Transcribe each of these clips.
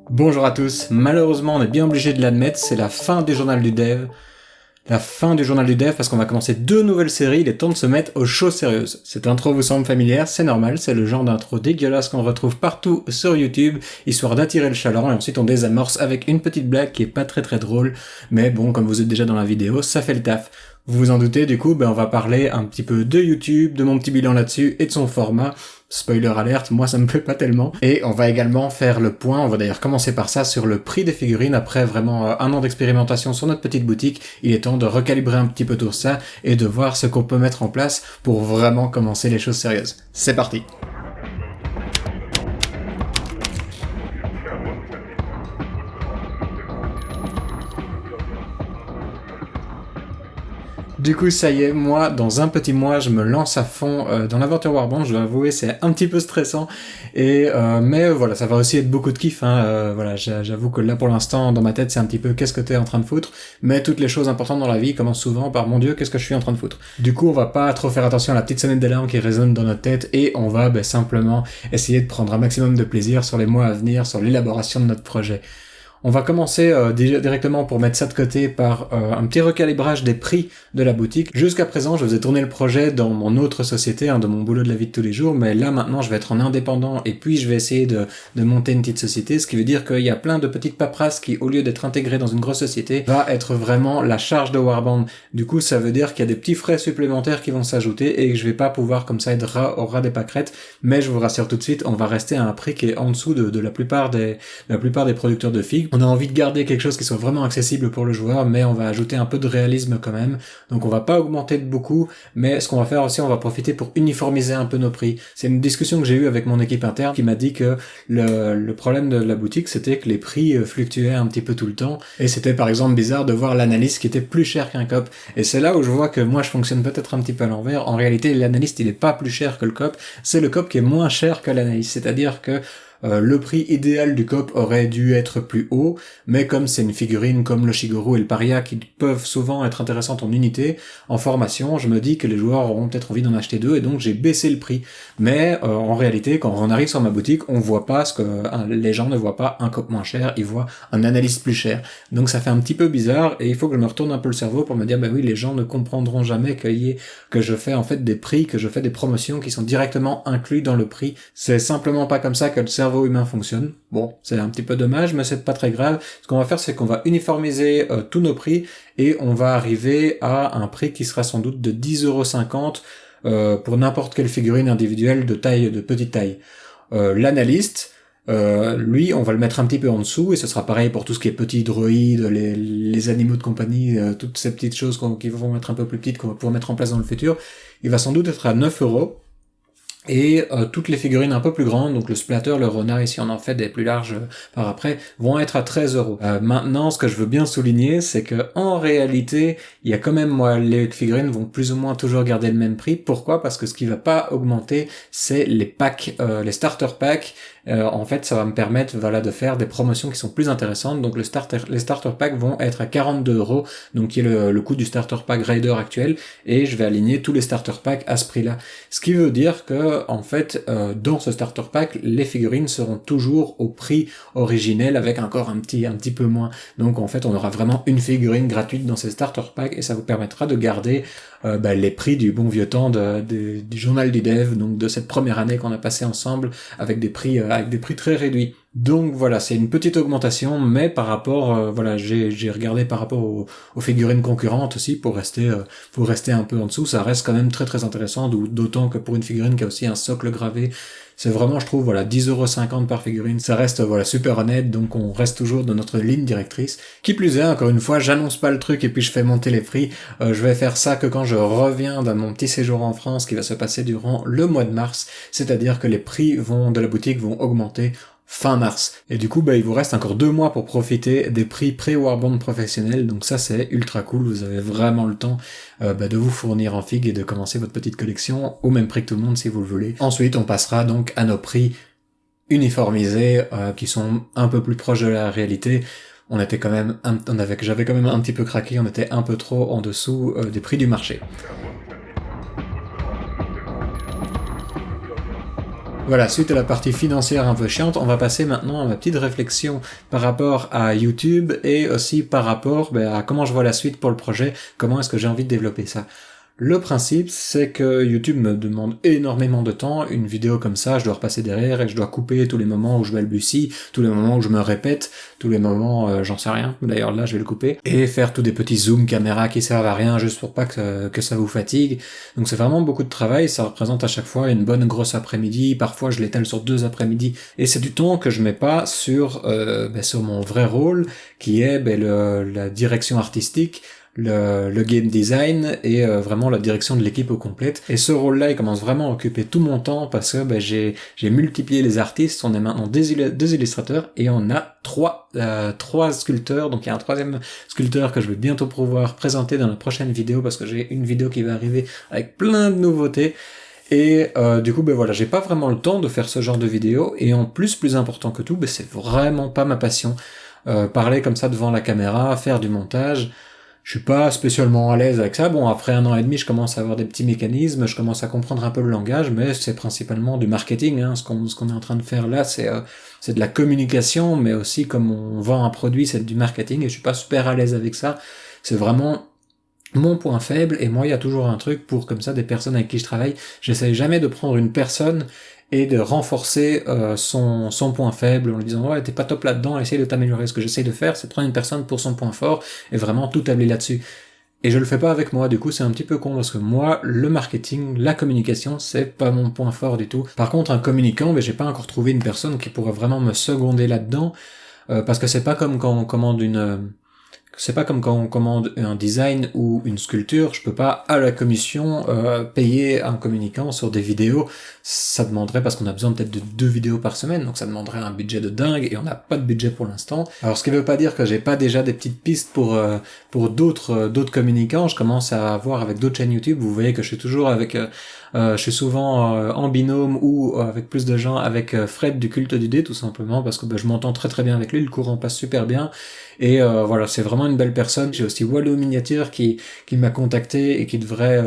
Bonjour à tous, malheureusement on est bien obligé de l'admettre, c'est la fin du journal du dev. La fin du journal du dev parce qu'on va commencer 2 nouvelles séries, il est temps de se mettre aux choses sérieuses. Cette intro vous semble familière, c'est normal, c'est le genre d'intro dégueulasse qu'on retrouve partout sur YouTube, histoire d'attirer le chaland, et ensuite on désamorce avec une petite blague qui est pas très drôle, mais bon, comme vous êtes déjà dans la vidéo, ça fait le taf. Vous vous en doutez, du coup, on va parler un petit peu de YouTube, de mon petit bilan là-dessus, et de son format. Spoiler alerte, moi ça me plaît pas tellement. Et on va également faire le point, on va d'ailleurs commencer par ça, sur le prix des figurines. Après vraiment un an d'expérimentation sur notre petite boutique, il est temps de recalibrer un petit peu tout ça, et de voir ce qu'on peut mettre en place pour vraiment commencer les choses sérieuses. C'est parti! Du coup, ça y est, moi, dans un petit mois, je me lance à fond dans l'aventure Warband. Je dois avouer, c'est un petit peu stressant, mais voilà, ça va aussi être beaucoup de kiff. Voilà, j'avoue que là, pour l'instant, dans ma tête, c'est un petit peu qu'est-ce que t'es en train de foutre. Mais toutes les choses importantes dans la vie commencent souvent par mon Dieu, qu'est-ce que je suis en train de foutre. Du coup, on va pas trop faire attention à la petite sonnette d'alarme qui résonne dans notre tête, et on va simplement essayer de prendre un maximum de plaisir sur les mois à venir, sur l'élaboration de notre projet. On va commencer directement pour mettre ça de côté par un petit recalibrage des prix de la boutique. Jusqu'à présent, je faisais tourner le projet dans mon autre société, de mon boulot de la vie de tous les jours, mais là maintenant je vais être en indépendant et puis je vais essayer de monter une petite société, ce qui veut dire qu'il y a plein de petites paperasses qui, au lieu d'être intégrées dans une grosse société, va être vraiment la charge de Warband. Du coup, ça veut dire qu'il y a des petits frais supplémentaires qui vont s'ajouter et que je vais pas pouvoir comme ça être au ras des pâquerettes, mais je vous rassure tout de suite, on va rester à un prix qui est en dessous de la plupart des producteurs de figues. On a envie de garder quelque chose qui soit vraiment accessible pour le joueur, mais on va ajouter un peu de réalisme quand même. Donc on va pas augmenter de beaucoup, mais ce qu'on va faire aussi, on va profiter pour uniformiser un peu nos prix. C'est une discussion que j'ai eue avec mon équipe interne qui m'a dit que le problème de la boutique, c'était que les prix fluctuaient un petit peu tout le temps, et c'était par exemple bizarre de voir l'analyste qui était plus cher qu'un cop. Et c'est là où je vois que moi je fonctionne peut-être un petit peu à l'envers. En réalité, l'analyste il est pas plus cher que le cop, c'est le cop qui est moins cher que l'analyste. C'est-à-dire que le prix idéal du cop aurait dû être plus haut, mais comme c'est une figurine comme le Shigoru et le Paria qui peuvent souvent être intéressantes en unité, en formation, je me dis que les joueurs auront peut-être envie d'en acheter 2 et donc j'ai baissé le prix. Mais en réalité, quand on arrive sur ma boutique, on voit pas les gens ne voient pas un cop moins cher, ils voient un analyste plus cher. Donc ça fait un petit peu bizarre et il faut que je me retourne un peu le cerveau pour me dire oui, les gens ne comprendront jamais que je fais en fait des prix, que je fais des promotions qui sont directement inclus dans le prix. C'est simplement pas comme ça que le cerveau humain fonctionne. Bon, c'est un petit peu dommage, mais c'est pas très grave. Ce qu'on va faire, c'est qu'on va uniformiser tous nos prix et on va arriver à un prix qui sera sans doute de 10,50 € pour n'importe quelle figurine individuelle de petite taille. L'analyste, lui, on va le mettre un petit peu en dessous, et ce sera pareil pour tout ce qui est petits droïdes, les animaux de compagnie, toutes ces petites choses qui vont être un peu plus petites, qu'on va pouvoir mettre en place dans le futur. Il va sans doute être à 9 €. Et toutes les figurines un peu plus grandes, donc le splatter, le renard, ici on en fait des plus larges par après, vont être à 13 €. Maintenant, ce que je veux bien souligner, c'est que en réalité, il y a quand même, les figurines vont plus ou moins toujours garder le même prix. Pourquoi ? Parce que ce qui va pas augmenter, c'est les packs, les starter packs. En fait, ça va me permettre de faire des promotions qui sont plus intéressantes. Donc les starter packs vont être à 42 €, donc qui est le coût du starter pack Raider actuel, et je vais aligner tous les starter packs à ce prix-là. Ce qui veut dire que en fait, dans ce starter pack, les figurines seront toujours au prix originel avec encore un petit peu moins. Donc en fait, on aura vraiment une figurine gratuite dans ces starter packs, et ça vous permettra de garder les prix du bon vieux temps du journal du dev, donc de cette première année qu'on a passé ensemble avec des prix très réduits. Donc voilà, c'est une petite augmentation, mais par rapport, j'ai regardé par rapport aux figurines concurrentes aussi pour rester un peu en dessous. Ça reste quand même très intéressant, d'autant que pour une figurine qui a aussi un socle gravé, c'est vraiment, je trouve, 10,50 € par figurine. Ça reste, super honnête, donc on reste toujours dans notre ligne directrice. Qui plus est, encore une fois, j'annonce pas le truc et puis je fais monter les prix. Je vais faire ça que quand je reviens dans mon petit séjour en France qui va se passer durant le mois de mars. C'est-à-dire que les prix de la boutique vont augmenter fin mars. Et du coup, il vous reste encore 2 mois pour profiter des prix pré-Warband professionnels, donc ça c'est ultra cool, vous avez vraiment le temps de vous fournir en figues et de commencer votre petite collection au même prix que tout le monde si vous le voulez. Ensuite, on passera donc à nos prix uniformisés, qui sont un peu plus proches de la réalité. J'avais quand même un petit peu craqué, on était un peu trop en dessous des prix du marché. Voilà, suite à la partie financière un peu chiante, on va passer maintenant à ma petite réflexion par rapport à YouTube et aussi par rapport à comment je vois la suite pour le projet, comment est-ce que j'ai envie de développer ça. Le principe, c'est que YouTube me demande énormément de temps. Une vidéo comme ça, je dois repasser derrière et je dois couper tous les moments où je balbutie, tous les moments où je me répète, tous les moments, j'en sais rien. D'ailleurs, là, je vais le couper. Et faire tous des petits zooms caméra qui servent à rien juste pour pas que ça vous fatigue. Donc c'est vraiment beaucoup de travail. Ça représente à chaque fois une bonne grosse après-midi. Parfois, je l'étale sur 2 après-midi. Et c'est du temps que je mets pas sur mon vrai rôle, qui est la direction artistique, le game design et vraiment la direction de l'équipe au complète. Et ce rôle-là, il commence vraiment à occuper tout mon temps parce que j'ai multiplié les artistes. On est maintenant 2 illustrateurs et on a 3 sculpteurs. Donc il y a un 3e sculpteur que je vais bientôt pouvoir présenter dans la prochaine vidéo parce que j'ai une vidéo qui va arriver avec plein de nouveautés. Et du coup, j'ai pas vraiment le temps de faire ce genre de vidéo. Et en plus important que tout, c'est vraiment pas ma passion. Parler comme ça devant la caméra, faire du montage, je suis pas spécialement à l'aise avec ça. Bon, après 1 an et demi, je commence à avoir des petits mécanismes, je commence à comprendre un peu le langage, mais c'est principalement du marketing, hein. Ce qu'on est en train de faire là, c'est de la communication, mais aussi comme on vend un produit, c'est du marketing, et je suis pas super à l'aise avec ça. C'est vraiment mon point faible, et moi, il y a toujours un truc pour, comme ça, des personnes avec qui je travaille. J'essaye jamais de prendre une personne et de renforcer son point faible en lui disant ouais t'es pas top là-dedans, essaye de t'améliorer. Ce que j'essaye de faire, c'est de prendre une personne pour son point fort et vraiment tout tabler là-dessus. Et je le fais pas avec moi, du coup c'est un petit peu con parce que moi, le marketing, la communication, c'est pas mon point fort du tout. Par contre, un communicant, j'ai pas encore trouvé une personne qui pourrait vraiment me seconder là-dedans, parce que c'est pas comme quand on commande c'est pas comme quand on commande un design ou une sculpture, je peux pas à la commission payer un communicant sur des vidéos. Ça demanderait, parce qu'on a besoin peut-être de 2 vidéos par semaine, donc ça demanderait un budget de dingue et on n'a pas de budget pour l'instant. Alors ce qui veut pas dire que j'ai pas déjà des petites pistes pour d'autres communicants. Je commence à voir avec d'autres chaînes YouTube. Vous voyez que je suis toujours avec je suis souvent en binôme ou avec plus de gens avec Fred du Culte du Dé, tout simplement parce que je m'entends très très bien avec lui, le courant passe super bien et voilà, c'est vraiment une belle personne. J'ai aussi Wallo Miniature qui m'a contacté et qui devrait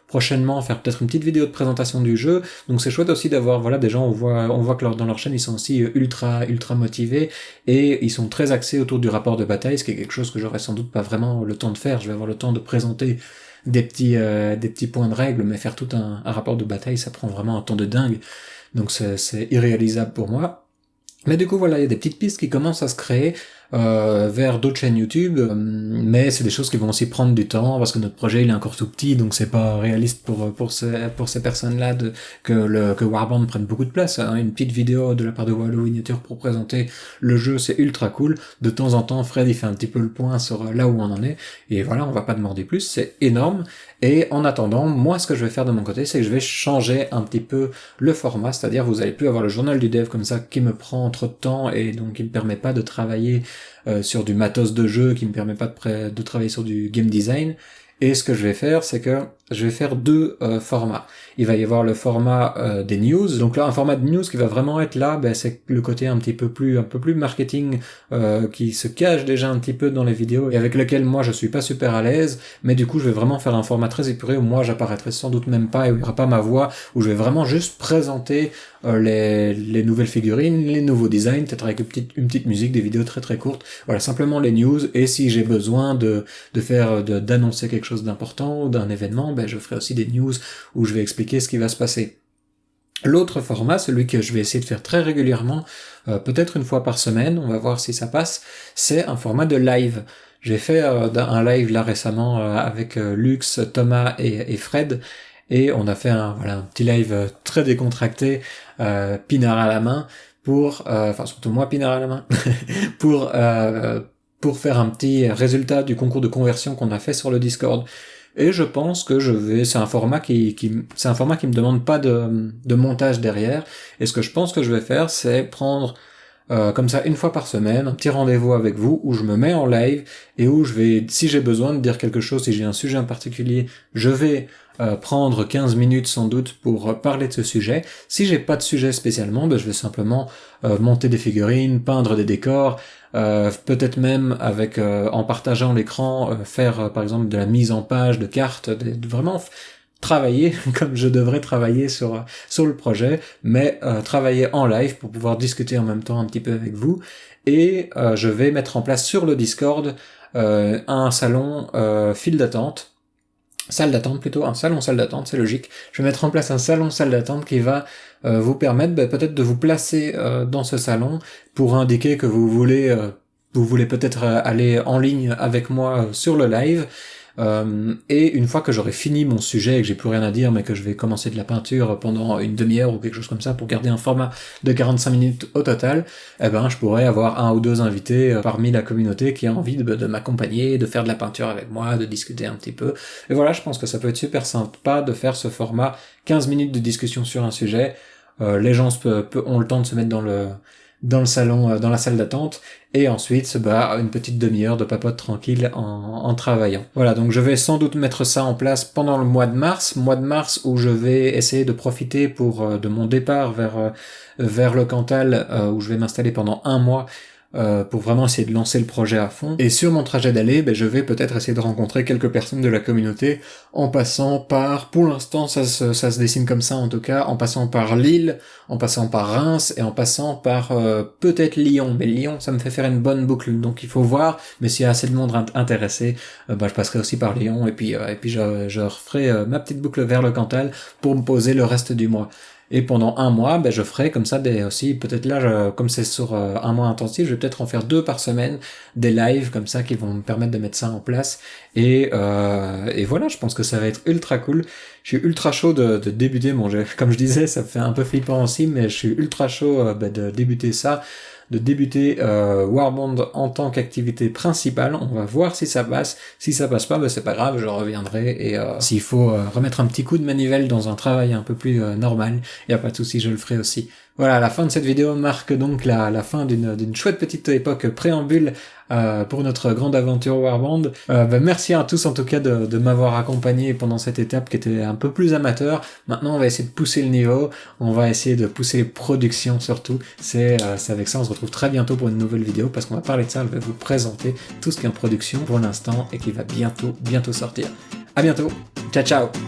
prochainement faire peut-être une petite vidéo de présentation du jeu. Donc c'est chouette aussi d'avoir des gens, on voit que dans leur chaîne ils sont aussi ultra motivés et ils sont très axés autour du rapport de bataille, ce qui est quelque chose que j'aurais sans doute pas vraiment le temps de faire. Je vais avoir le temps de présenter des petits points de règle, mais faire tout un rapport de bataille, ça prend vraiment un temps de dingue. Donc c'est irréalisable pour moi. Mais du coup voilà, il y a des petites pistes qui commencent à se créer vers d'autres chaînes YouTube, mais c'est des choses qui vont aussi prendre du temps parce que notre projet il est encore tout petit, donc c'est pas réaliste pour ces personnes-là que Warband prenne beaucoup de place, hein. Une petite vidéo de la part de Wallo Miniature pour présenter le jeu, c'est ultra cool. De temps en temps, Fred il fait un petit peu le point sur là où on en est, et voilà, on va pas demander plus, c'est énorme. Et en attendant, moi ce que je vais faire de mon côté, c'est que je vais changer un petit peu le format, c'est-à-dire vous allez plus avoir le journal du dev comme ça qui me prend trop de temps et donc qui me permet pas de travailler sur du matos de jeu, qui me permet pas de travailler sur du game design. Et ce que je vais faire, c'est que je vais faire 2 formats. Il va y avoir le format des news. Donc là, un format de news qui va vraiment être là, c'est le côté un peu plus marketing qui se cache déjà un petit peu dans les vidéos et avec lequel moi je suis pas super à l'aise. Mais du coup, je vais vraiment faire un format très épuré où moi j'apparaîtrai sans doute même pas et où il y aura pas ma voix, où je vais vraiment juste présenter les nouvelles figurines, les nouveaux designs, peut-être avec une petite musique, des vidéos très très courtes. Voilà, simplement les news. Et si j'ai besoin d'annoncer quelque chose d'important ou d'un événement, je ferai aussi des news où je vais expliquer ce qui va se passer. L'autre format, celui que je vais essayer de faire très régulièrement, peut-être une fois par semaine, on va voir si ça passe, c'est un format de live. J'ai fait un live là récemment avec Lux, Thomas et Fred, et on a fait un petit live très décontracté, pinard à la main, surtout moi pinard à la main, pour faire un petit résultat du concours de conversion qu'on a fait sur le Discord. Et je pense que c'est un format qui me demande pas de montage derrière. Et ce que je pense que je vais faire, c'est prendre comme ça une fois par semaine un petit rendez-vous avec vous où je me mets en live et où je vais, si j'ai besoin de dire quelque chose, si j'ai un sujet en particulier, je vais prendre 15 minutes sans doute pour parler de ce sujet. Si j'ai pas de sujet spécialement, je vais simplement monter des figurines, peindre des décors, peut-être même en partageant l'écran, faire par exemple de la mise en page de cartes, vraiment travailler comme je devrais travailler sur le projet, mais travailler en live pour pouvoir discuter en même temps un petit peu avec vous. Et je vais mettre en place sur le Discord un salon file d'attente, salle d'attente plutôt, un salon salle d'attente, c'est logique. Je vais mettre en place un salon salle d'attente qui va vous permettre peut-être de vous placer dans ce salon pour indiquer que vous voulez peut-être aller en ligne avec moi sur le live. Et une fois que j'aurai fini mon sujet et que j'ai plus rien à dire, mais que je vais commencer de la peinture pendant une demi-heure ou quelque chose comme ça pour garder un format de 45 minutes au total, eh ben je pourrais avoir 1 ou 2 invités parmi la communauté qui a envie de m'accompagner, de faire de la peinture avec moi, de discuter un petit peu. Et voilà, je pense que ça peut être super sympa de faire ce format 15 minutes de discussion sur un sujet. Les gens ont le temps de se mettre dans le salon, dans la salle d'attente, et ensuite une petite demi-heure de papote tranquille en travaillant. Voilà, donc je vais sans doute mettre ça en place pendant le mois de mars où je vais essayer de profiter de mon départ vers le Cantal, où je vais m'installer pendant 1 mois, pour vraiment essayer de lancer le projet à fond. Et sur mon trajet d'aller, je vais peut-être essayer de rencontrer quelques personnes de la communauté en passant par, pour l'instant ça se dessine comme ça en tout cas, en passant par Lille, en passant par Reims et en passant par peut-être Lyon. Mais Lyon, ça me fait faire une bonne boucle, donc il faut voir. Mais s'il y a assez de monde intéressé, je passerai aussi par Lyon et puis je referai ma petite boucle vers le Cantal pour me poser le reste du mois. Et pendant 1 mois, je ferai comme ça aussi, peut-être là, comme c'est sur 1 mois intensif, je vais peut-être en faire 2 par semaine, des lives comme ça qui vont me permettre de mettre ça en place. Et voilà, je pense que ça va être ultra cool. Je suis ultra chaud de débuter, comme je disais, ça fait un peu flippant aussi, mais je suis ultra chaud de débuter ça. De débuter Warbond en tant qu'activité principale. On va voir si ça passe. Si ça passe pas, c'est pas grave, je reviendrai. Et s'il faut remettre un petit coup de manivelle dans un travail un peu plus normal, y a pas de souci, je le ferai aussi. Voilà, la fin de cette vidéo marque donc la fin d'une chouette petite époque préambule pour notre grande aventure Warband. Merci à tous en tout cas de m'avoir accompagné pendant cette étape qui était un peu plus amateur. Maintenant on va essayer de pousser le niveau, on va essayer de pousser les productions surtout. C'est avec ça on se retrouve très bientôt pour une nouvelle vidéo parce qu'on va parler de ça, je vais vous présenter tout ce qui est en production pour l'instant et qui va bientôt sortir. À bientôt, ciao ciao.